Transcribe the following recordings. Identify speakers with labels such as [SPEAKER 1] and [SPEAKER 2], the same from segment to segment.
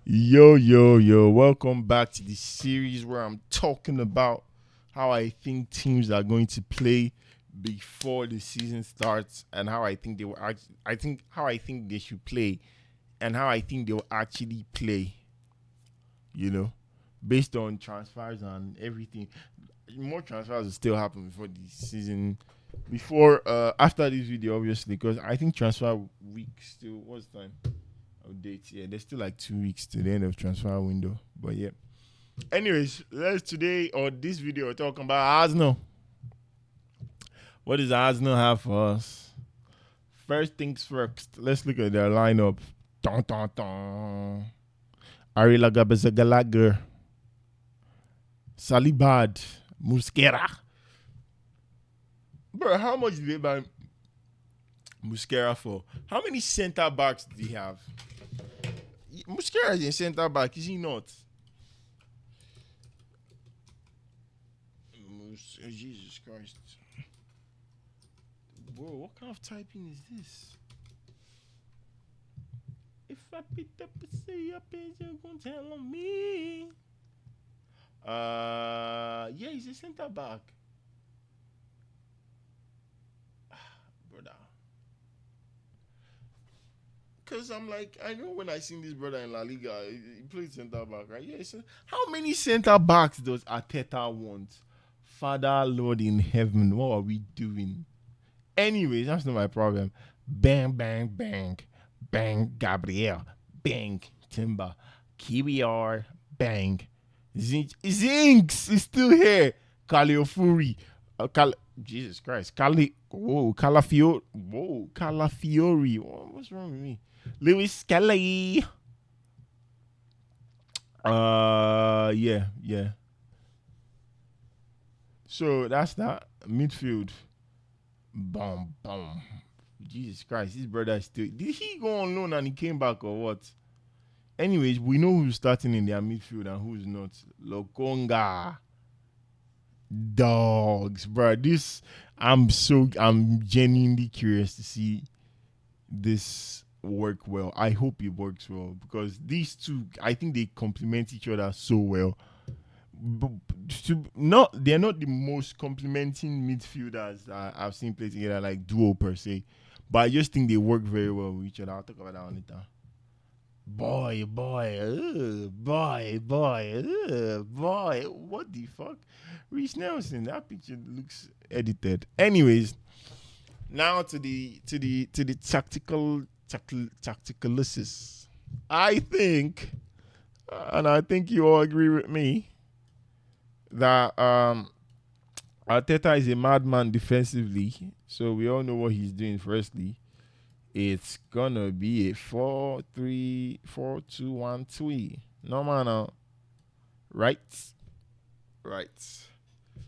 [SPEAKER 1] Yo. Welcome back to the series where I'm talking about how I think teams are going to play before the season starts and how I think they will how I think they should play and how I think they will actually play, you know, based on transfers and everything. More transfers will still happen before the season before after this video obviously because I think transfer week still what's the time? Updates. Yeah, there's still like 2 weeks to the end of transfer window. But yeah. Anyways, let's today or this video we're talking about Arsenal. What does Arsenal have for us? First things first, let's look at their lineup. Dun, dun, dun. Ari Lagabezagalager, Salibad, Musquera. Bro, how much did they buy Musquera for? How many centre backs do they have? Musquera is a centre back, is he not? Jesus Christ. Bro, what kind of typing is this? If I pick up and say up, you're gonna tell on me. Yeah, he's a center back. Brother. Cause I'm like, I know when I seen this brother in La Liga, he played center back, right? Yeah. So how many center backs does Arteta want? Father, Lord in heaven, what are we doing? Anyways, that's not my problem. Bang, bang, bang. Bang, Gabriel. Bang, Timber. Kiwior. Bang. Zinks is still here. Caliofuri. Jesus Christ. Calafiori. Whoa, Calafiori. What's wrong with me? Lewis Kelly. Yeah. So that's that. Midfield. Boom. Jesus Christ, his brother is still. Did he go on loan and he came back or what? Anyways, we know who's starting in their midfield and who's not. Lokonga. Dogs, bro. I'm genuinely curious to see this work well. I hope it works well because these two, I think they complement each other so well. They're not the most complementing midfielders I've seen play together like duo per se, but I just think they work very well with each other. I'll talk about that one later. Boy, what the fuck? Reece Nelson, that picture looks edited. Anyways, now to the tacticalists. I think, and I think you all agree with me that Arteta is a madman defensively, so we all know what he's doing. Firstly, it's gonna be a 4-3-4-2-1-2. No man, right?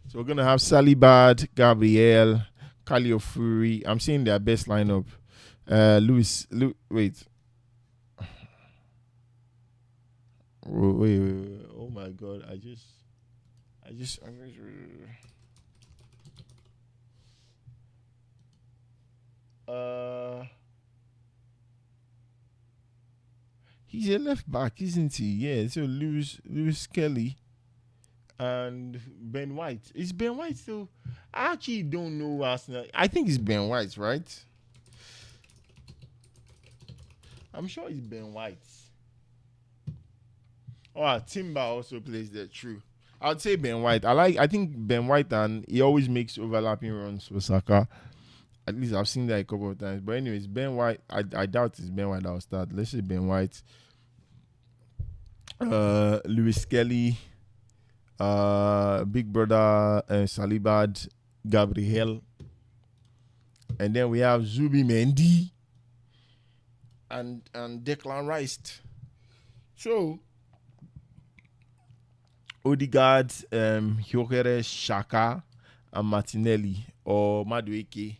[SPEAKER 1] So we're gonna have Salibad, Gabriel, Caliofuri. I'm seeing their best lineup. Wait. Wait. Oh my god! I just. He's a left back, isn't he? Yeah. So Lewis Kelly and Ben White. Is Ben White still? I actually don't know Arsenal. I think it's Ben White, right? I'm sure it's Ben White. Oh, Timber also plays there. True. I'd say Ben White. I think Ben White, and he always makes overlapping runs for Saka. At least I've seen that a couple of times. But anyways, Ben White. I doubt it's Ben White that will start. Let's say Ben White. Lewis Kelly. Big Brother Salibad, Gabriel, and then we have Zubi Mendy and Declan Rice. So Odegaard, Hyokere, Shaka, and Martinelli or Madueke,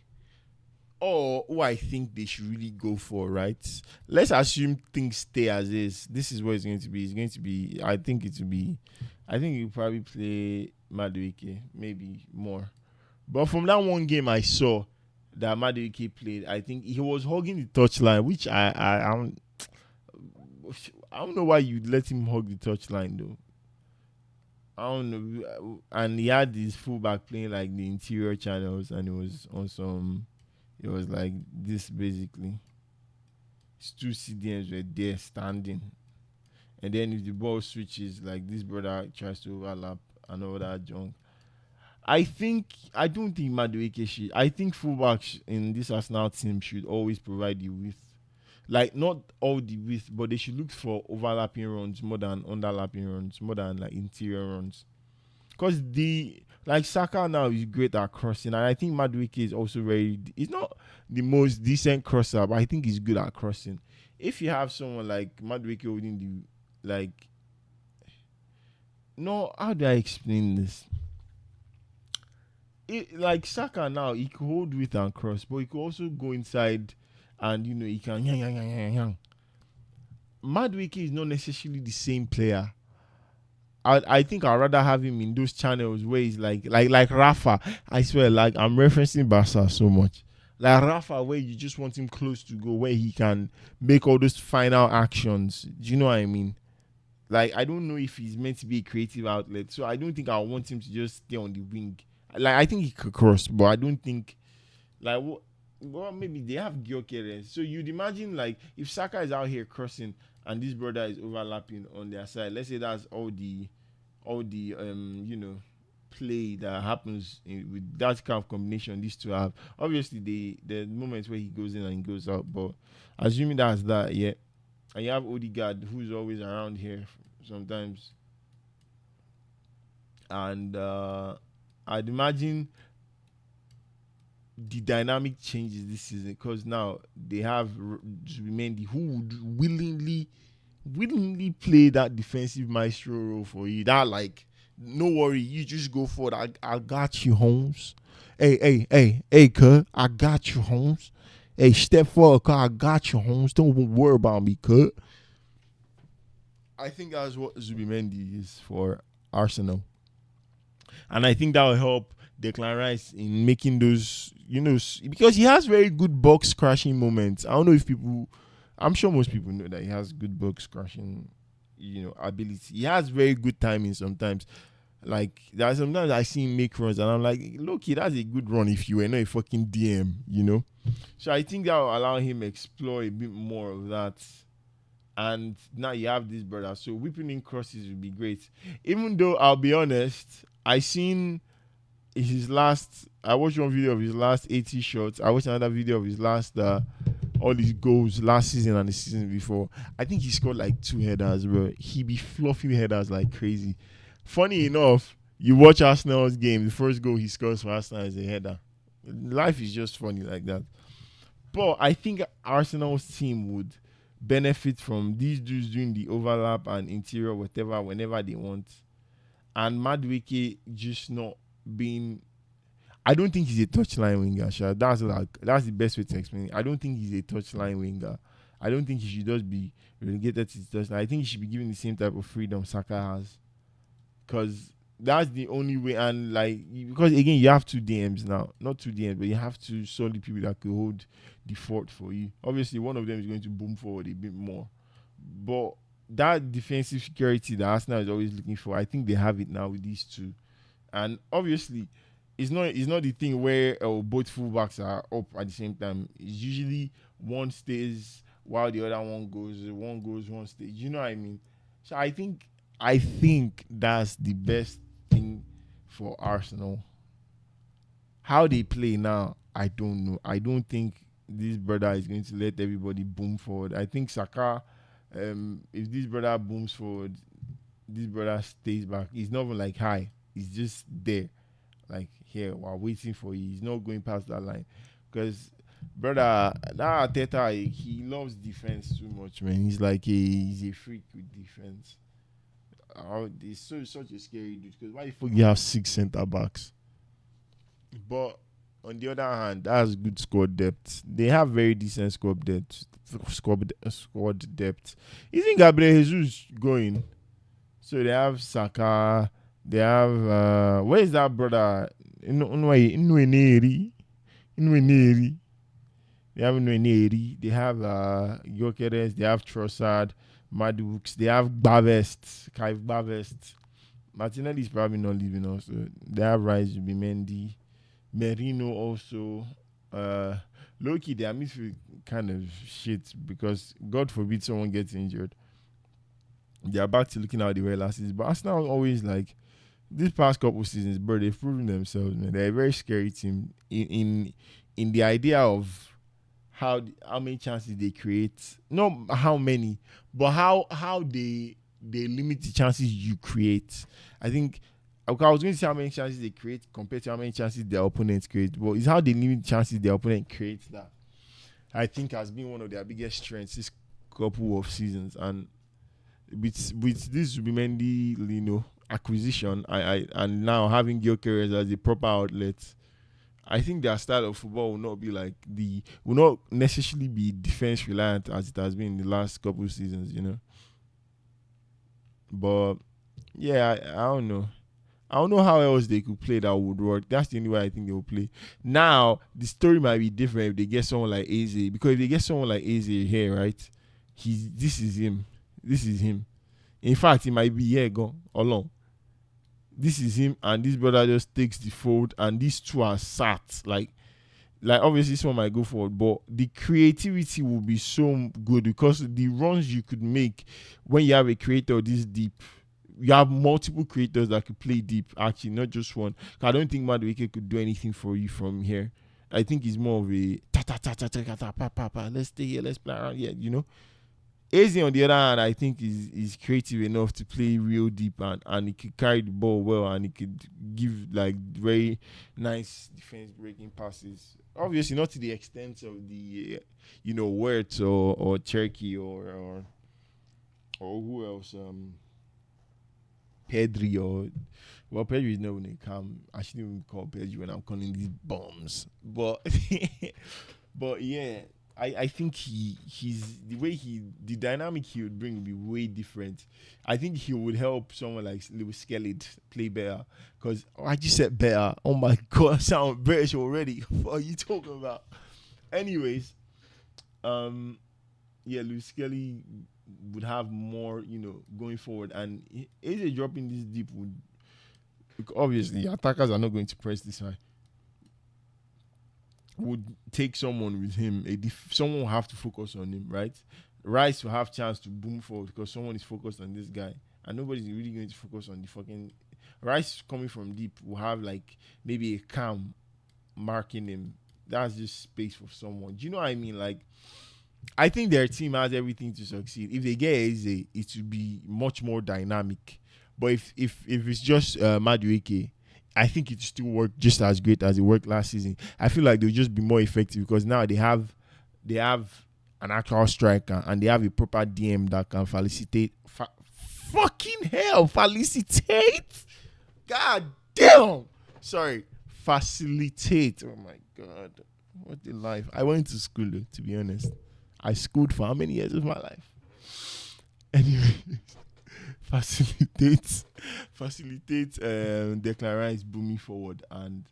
[SPEAKER 1] or who I think they should really go for, right? Let's assume things stay as is. This is what it's going to be. It's going to be. I think you probably play Madueke, maybe more. But from that one game I saw that Madueke played, I think he was hogging the touchline, which I don't know why you let him hug the touchline though. I don't know. And he had his fullback playing like the interior channels, and it was on some. It was like this basically. His two CDMs were there standing, and then if the ball switches, like this brother tries to overlap and all that junk. I don't think Madueke should. I think fullbacks in this Arsenal team should always provide you with, like, not all the width, but they should look for overlapping runs more than underlapping runs, more than like interior runs. Because the like Saka now is great at crossing, and I think Madueke is also very. He's not the most decent crosser, but I think he's good at crossing. If you have someone like Madueke holding the like, no, how do I explain this? Like Saka now, he could hold width and cross, but he could also go inside, and he can yang yang yang yang yang. Madueke is not necessarily the same player. I think I'd rather have him in those channels where he's like Rafa. I swear, like I'm referencing Barca so much. Like Rafa, where you just want him close to go, where he can make all those final actions. Do you know what I mean? Like I don't know if he's meant to be a creative outlet, so I don't think I want him to just stay on the wing. Like I think he could cross, but I don't think like what. Well, maybe they have Gyökeres. So you'd imagine like if Saka is out here crossing and this brother is overlapping on their side. Let's say that's all the play that happens with that kind of combination these two have. Obviously, the moments where he goes in and he goes out, but assuming that's that, yeah. And you have Odegaard who's always around here sometimes, and I'd imagine the dynamic changes this season because now they have Zubimendi who would willingly play that defensive maestro role for you. That like, no worry, you just go for it. I got you, Holmes. Hey, cuz, I got you, Holmes. Hey, step forward, cuz, I got you, Holmes. Don't even worry about me, cuz. I think that's what Zubimendi is for Arsenal. And I think that will help Declan Rice in making those, because he has very good box crashing moments. I don't know if people, I'm sure most people know that he has good box crashing, ability. He has very good timing sometimes. Like, there's sometimes I see him make runs and I'm like, look, that's a good run if you were not a fucking DM. So I think that will allow him explore a bit more of that. And now you have this brother. So whipping in crosses would be great. Even though I'll be honest, I watched one video of his last 80 shots. I watched another video of his last all his goals last season and the season before. I think he scored like 2 headers, bro. He be fluffing headers like crazy. Funny enough, you watch Arsenal's game, the first goal he scores for Arsenal is a header. Life is just funny like that. But I think Arsenal's team would benefit from these dudes doing the overlap and interior whatever whenever they want. And Madueke just not being. I don't think he's a touchline winger. Sha. That's the best way to explain it. I don't think he's a touchline winger. I don't think he should just be relegated to his touchline. I think he should be given the same type of freedom Saka has, because that's the only way. And because again, you have 2 DMs now, not 2 DMs, but you have 2 solid people that could hold the fort for you. Obviously, one of them is going to boom forward a bit more, but that defensive security that Arsenal is always looking for, I think they have it now with these 2. And obviously, it's not the thing where both fullbacks are up at the same time. It's usually one stays while the other one goes, one stays. You know what I mean? So I think that's the best thing for Arsenal. How they play now, I don't know. I don't think this brother is going to let everybody boom forward. I think Saka, if this brother booms forward, this brother stays back. He's not even like high. He's just there, like here while waiting for you. He's not going past that line because brother, that Arteta, he loves defense too much, man. He's a freak with defense. He's such a scary dude because why the fuck you have 6 centre backs? But on the other hand, that's good squad depth. They have very decent squad depth. Squad depth. Isn't Gabriel Jesus going? So they have Saka. They have where is that brother? Inweneri. They have Nweneri. They have Gyökeres. They have Trossard. Madukes. They have Bavest, Kai Bavest. Martinelli is probably not leaving also. They have Rice, Mendy, Merino also. Uh, Loki, their midfield kind of shit because God forbid someone gets injured. They're back to looking how they were last season. But Arsenal always like this past couple seasons, bro, they've proven themselves, man. They're a very scary team in the idea of how many chances they create. Not how many, but how they limit the chances you create. I think okay, I was going to say how many chances they create compared to how many chances their opponents create. But it's how they limit chances their opponent creates that I think has been one of their biggest strengths this couple of seasons. And with this Zubimendi Lino acquisition, I and now having Gyökeres as a proper outlet, I think their style of football will not be like will not necessarily be defense reliant as it has been in the last couple of seasons, you know. But yeah, I don't know. I don't know how else they could play that would work. That's the only way I think they will play. Now, the story might be different if they get someone like Eze. Because if they get someone like Eze here, right? This is him. This is him. In fact, he might be here gone along. This is him, and this brother just takes the fold, and these two are sat. Like obviously this one might go forward, but the creativity will be so good because the runs you could make when you have a creator this deep, you have multiple creators that could play deep, actually, not just one. I don't think Madueke could do anything for you from here. I think he's more of a ta ta ta ta ta ta ta pa pa pa. Let's stay here, let's play around here, you know. Eze on the other hand, I think is creative enough to play real deep and he could carry the ball well and he could give like very nice defense breaking passes. Obviously, not to the extent of the Wirtz or Cherky or who else Pedri or well, Pedri is not when they come. I shouldn't even call Pedri when I'm calling these bombs. But but yeah, I think he's the dynamic he would bring would be way different. I think he would help someone like Lewis Skelly play better. Because I just said better. Oh my god, I sound British already. What are you talking about? Anyways, yeah, Lewis Kelly would have more, going forward. And AJ dropping this deep would obviously attackers are not going to press this high. Would take someone with him. Someone will have to focus on him, right? Rice will have chance to boom forward because someone is focused on this guy, and nobody's really going to focus on the fucking Rice coming from deep. Will have like maybe a cam marking him. That's just space for someone. Do you know what I mean? Like, I think their team has everything to succeed. If they get Eze, it will be much more dynamic. But if it's just Madueke, I think it still work just as great as it worked last season. I feel like they'll just be more effective because now they have an actual striker and they have a proper DM that can facilitate. Fucking hell, facilitate! God damn! Sorry, facilitate. Oh my god, what a life! I went to school though, to be honest. I schooled for how many years of my life? Anyway, facilitate Declan Rice booming forward and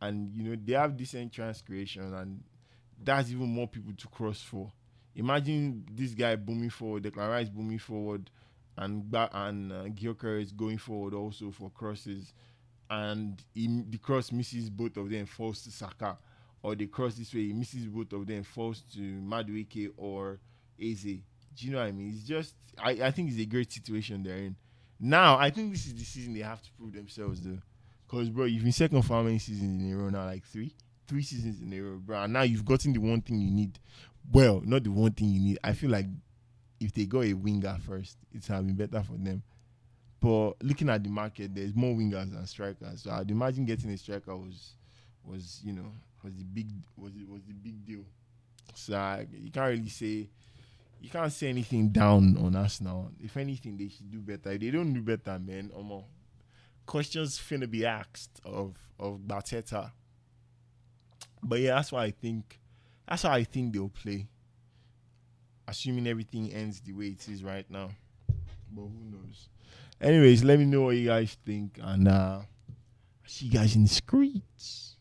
[SPEAKER 1] they have decent chance creation and that's even more people to cross for. Imagine this guy booming forward, Declan Rice booming forward, and Gyökeres going forward also for crosses, and the cross misses both of them, falls to Saka, or the cross this way, he misses both of them, falls to Madueke or Eze. Do you know what I mean? It's just I think it's a great situation they're in. Now I think this is the season they have to prove themselves though. Cause bro, you've been second for how many seasons in a row now? Like three seasons in a row, bro. And now you've gotten the one thing you need. Well, not the one thing you need. I feel like if they got a winger first, it's have been better for them. But looking at the market, there's more wingers than strikers. So I'd imagine getting a striker was the big deal. So you can't say anything down on us now. If anything, they should do better. If they don't do better, man, questions finna be asked of Bateta. But yeah, that's why I think they'll play. Assuming everything ends the way it is right now. But who knows? Anyways, let me know what you guys think and I'll see you guys in the streets.